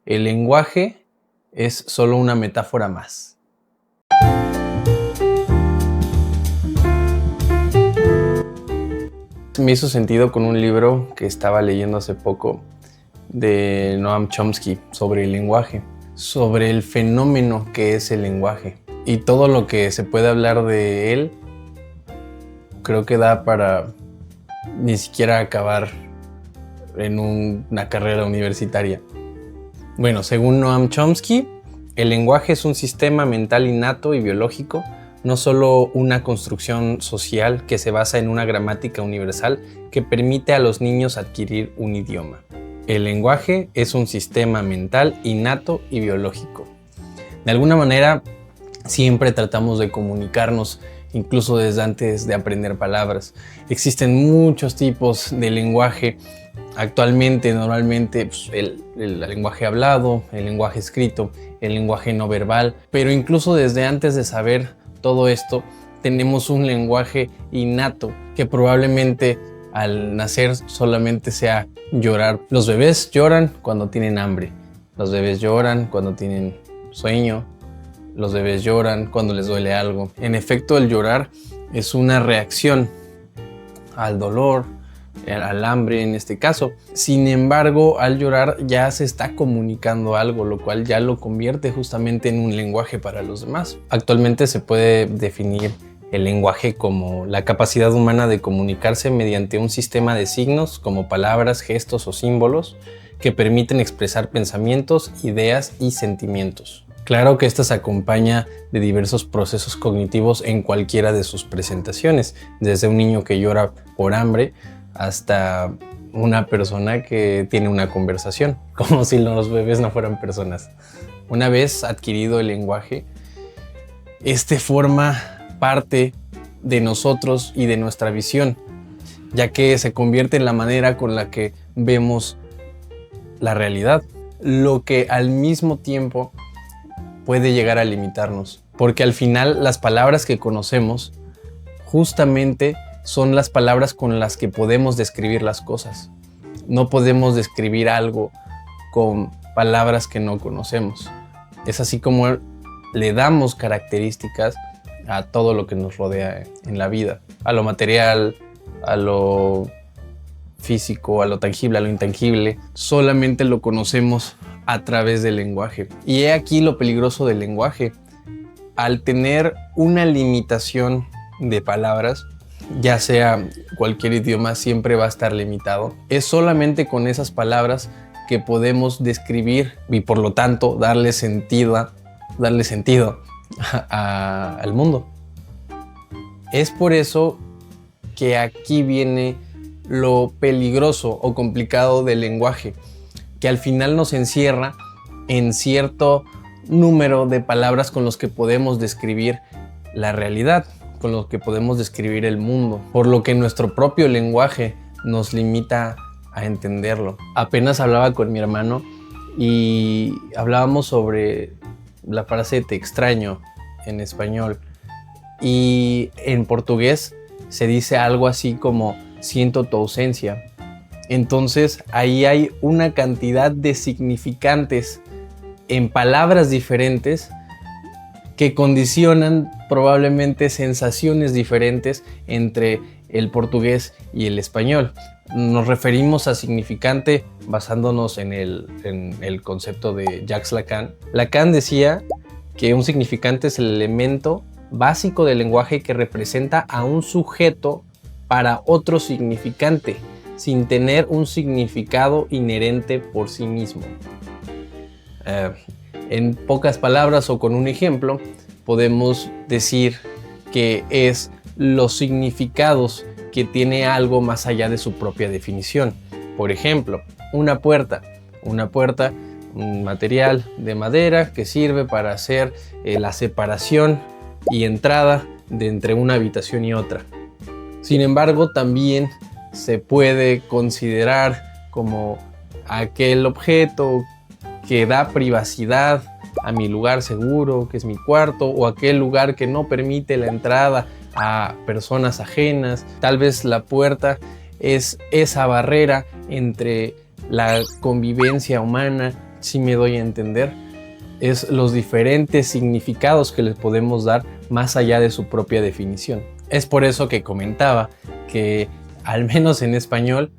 El lenguaje es solo una metáfora más. Me hizo sentido con un libro que estaba leyendo hace poco de Noam Chomsky sobre el lenguaje, sobre el fenómeno que es el lenguaje y todo lo que se puede hablar de él. Creo que da para ni siquiera acabar en una carrera universitaria. Bueno, según Noam Chomsky, el lenguaje es un sistema mental innato y biológico, no solo una construcción social que se basa en una gramática universal que permite a los niños adquirir un idioma. El lenguaje es un sistema mental innato y biológico. De alguna manera, siempre tratamos de comunicarnos, incluso desde antes de aprender palabras. Existen muchos tipos de lenguaje. Actualmente, normalmente, el lenguaje hablado, el lenguaje escrito, el lenguaje no verbal. Pero incluso desde antes de saber todo esto, tenemos un lenguaje innato que probablemente al nacer solamente sea llorar. Los bebés lloran cuando tienen hambre. Los bebés lloran cuando tienen sueño. Los bebés lloran cuando les duele algo. En efecto, el llorar es una reacción al dolor, al hambre en este caso. Sin embargo, al llorar ya se está comunicando algo, lo cual ya lo convierte justamente en un lenguaje para los demás. Actualmente se puede definir el lenguaje como la capacidad humana de comunicarse mediante un sistema de signos como palabras, gestos o símbolos que permiten expresar pensamientos, ideas y sentimientos. Claro que esta se acompaña de diversos procesos cognitivos en cualquiera de sus presentaciones, desde un niño que llora por hambre hasta una persona que tiene una conversación, como si los bebés no fueran personas. Una vez adquirido el lenguaje, este forma parte de nosotros y de nuestra visión, ya que se convierte en la manera con la que vemos la realidad, lo que al mismo tiempo puede llegar a limitarnos, porque al final las palabras que conocemos justamente son las palabras con las que podemos describir las cosas. No podemos describir algo con palabras que no conocemos. Es así como le damos características a todo lo que nos rodea en la vida, a lo material, a lo físico, a lo tangible, a lo intangible. Solamente lo conocemos a través del lenguaje. Y he aquí lo peligroso del lenguaje. Al tener una limitación de palabras, ya sea cualquier idioma, siempre va a estar limitado. Es solamente con esas palabras que podemos describir y por lo tanto darle sentido al mundo. Es por eso que aquí viene lo peligroso o complicado del lenguaje, que al final nos encierra en cierto número de palabras con los que podemos describir la realidad, con los que podemos describir el mundo, por lo que nuestro propio lenguaje nos limita a entenderlo. Apenas hablaba con mi hermano y hablábamos sobre la frase te extraño en español, y en portugués se dice algo así como siento tu ausencia. Entonces ahí hay una cantidad de significantes en palabras diferentes que condicionan probablemente sensaciones diferentes entre el portugués y el español. Nos referimos a significante basándonos en el concepto de Jacques Lacan. Lacan decía que un significante es el elemento básico del lenguaje que representa a un sujeto para otro significante, sin tener un significado inherente por sí mismo. En pocas palabras o con un ejemplo, podemos decir que es los significados que tiene algo más allá de su propia definición. Por ejemplo, una puerta, un material de madera que sirve para hacer la separación y entrada de entre una habitación y otra. Sin embargo, también se puede considerar como aquel objeto que da privacidad a mi lugar seguro, que es mi cuarto, o aquel lugar que no permite la entrada a personas ajenas. Tal vez la puerta es esa barrera entre la convivencia humana si me doy a entender, es los diferentes significados que les podemos dar más allá de su propia definición. Es por eso que comentaba que, al menos en español,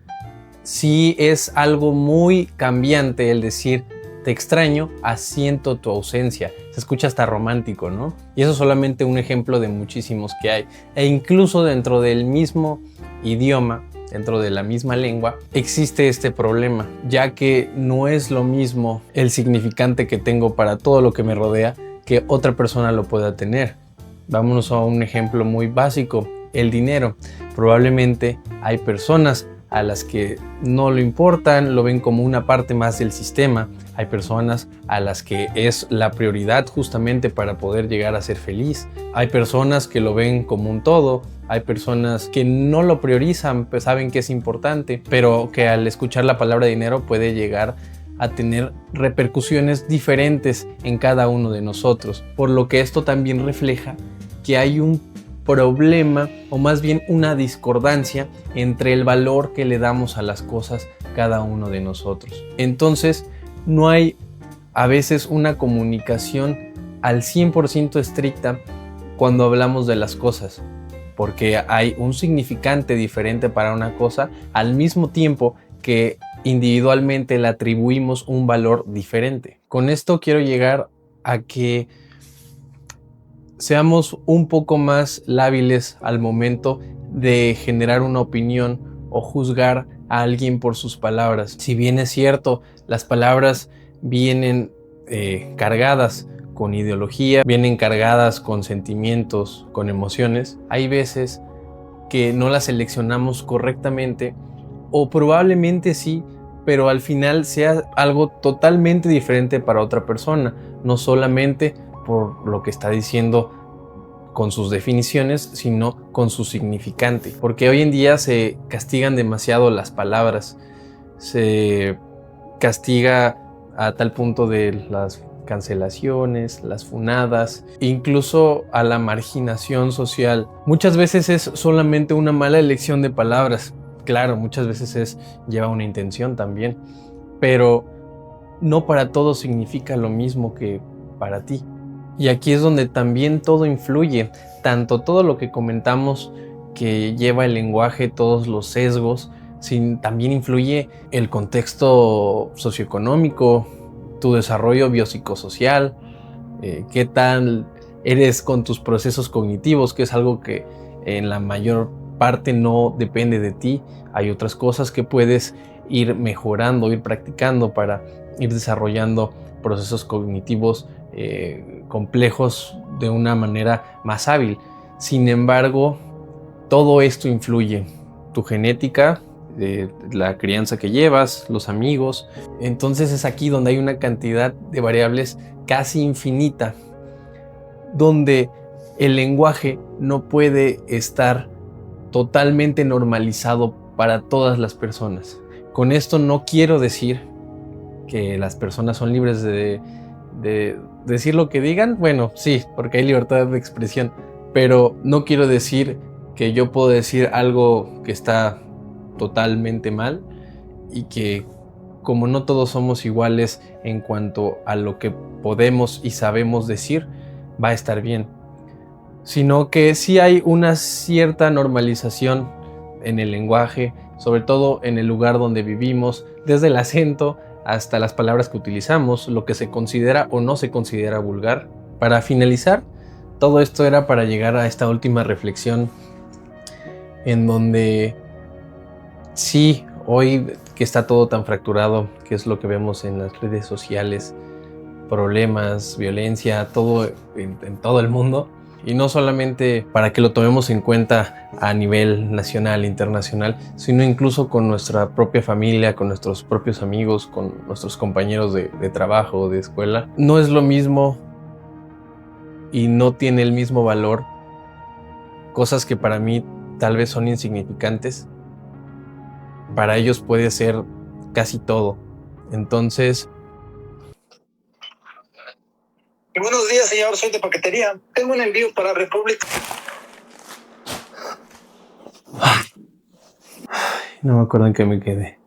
sí es algo muy cambiante el decir te extraño a siento tu ausencia. Se escucha hasta romántico, ¿no? Y eso es solamente un ejemplo de muchísimos que hay. E incluso dentro del mismo idioma, dentro de la misma lengua, existe este problema, ya que no es lo mismo el significante que tengo para todo lo que me rodea que otra persona lo pueda tener. Vámonos a un ejemplo muy básico, el dinero. Probablemente hay personas a las que no lo importan, lo ven como una parte más del sistema. Hay personas a las que es la prioridad justamente para poder llegar a ser feliz. Hay personas que lo ven como un todo. Hay personas que no lo priorizan, pues saben que es importante, pero que al escuchar la palabra dinero puede llegar a tener repercusiones diferentes en cada uno de nosotros. Por lo que esto también refleja que hay un problema, o más bien una discordancia entre el valor que le damos a las cosas cada uno de nosotros. Entonces, no hay a veces una comunicación al 100% estricta cuando hablamos de las cosas, porque hay un significante diferente para una cosa al mismo tiempo que individualmente le atribuimos un valor diferente. Con esto quiero llegar a que seamos un poco más lábiles al momento de generar una opinión o juzgar a alguien por sus palabras. Si bien es cierto, las palabras vienen cargadas con ideología, vienen cargadas con sentimientos, con emociones, hay veces que no las seleccionamos correctamente, o probablemente sí, pero al final sea algo totalmente diferente para otra persona, no solamente por lo que está diciendo con sus definiciones, sino con su significante. Porque hoy en día se castigan demasiado las palabras, se castiga a tal punto de las cancelaciones, las funadas, incluso a la marginación social. Muchas veces es solamente una mala elección de palabras. Claro, muchas veces lleva una intención también, pero no para todo significa lo mismo que para ti. Y aquí es donde también todo influye, tanto todo lo que comentamos que lleva el lenguaje, todos los sesgos, también influye el contexto socioeconómico, tu desarrollo biopsicosocial, qué tal eres con tus procesos cognitivos, que es algo que en la mayor parte no depende de ti. Hay otras cosas que puedes ir mejorando, ir practicando para ir desarrollando procesos cognitivos complejos de una manera más hábil. Sin embargo, todo esto influye. Tu genética, la crianza que llevas, los amigos. Entonces es aquí donde hay una cantidad de variables casi infinita, donde el lenguaje no puede estar totalmente normalizado para todas las personas. Con esto no quiero decir que las personas son libres de decir lo que digan. Bueno, sí, porque hay libertad de expresión, pero no quiero decir que yo puedo decir algo que está totalmente mal y que, como no todos somos iguales en cuanto a lo que podemos y sabemos decir, va a estar bien, sino que sí hay una cierta normalización en el lenguaje, sobre todo en el lugar donde vivimos, desde el acento hasta las palabras que utilizamos, lo que se considera o no se considera vulgar. Para finalizar, todo esto era para llegar a esta última reflexión, en donde sí, hoy que está todo tan fracturado, que es lo que vemos en las redes sociales, problemas, violencia, todo en todo el mundo, y no solamente para que lo tomemos en cuenta a nivel nacional, internacional, sino incluso con nuestra propia familia, con nuestros propios amigos, con nuestros compañeros de trabajo, de escuela. No es lo mismo y no tiene el mismo valor cosas que para mí tal vez son insignificantes. Para ellos puede ser casi todo. Entonces, buenos días, señor. Soy de paquetería. Tengo un envío para República. no me acuerdo en qué me quedé.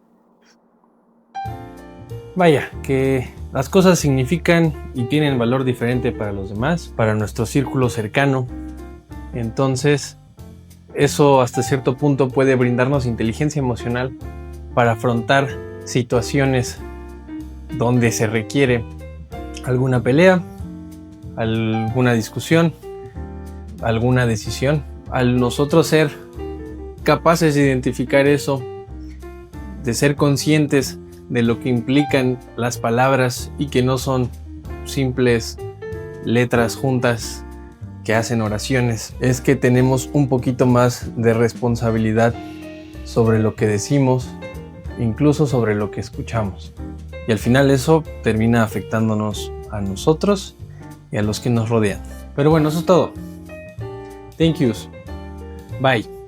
Vaya, que Las cosas significan y tienen valor diferente para los demás, para nuestro círculo cercano. Entonces, eso hasta cierto punto puede brindarnos inteligencia emocional para afrontar situaciones donde se requiere alguna pelea, alguna discusión, alguna decisión. Al nosotros ser capaces de identificar eso, de ser conscientes de lo que implican las palabras y que no son simples letras juntas que hacen oraciones, es que tenemos un poquito más de responsabilidad sobre lo que decimos, incluso sobre lo que escuchamos. Y al final eso termina afectándonos a nosotros y a los que nos rodean. Pero bueno, eso es todo. Thank yous. Bye.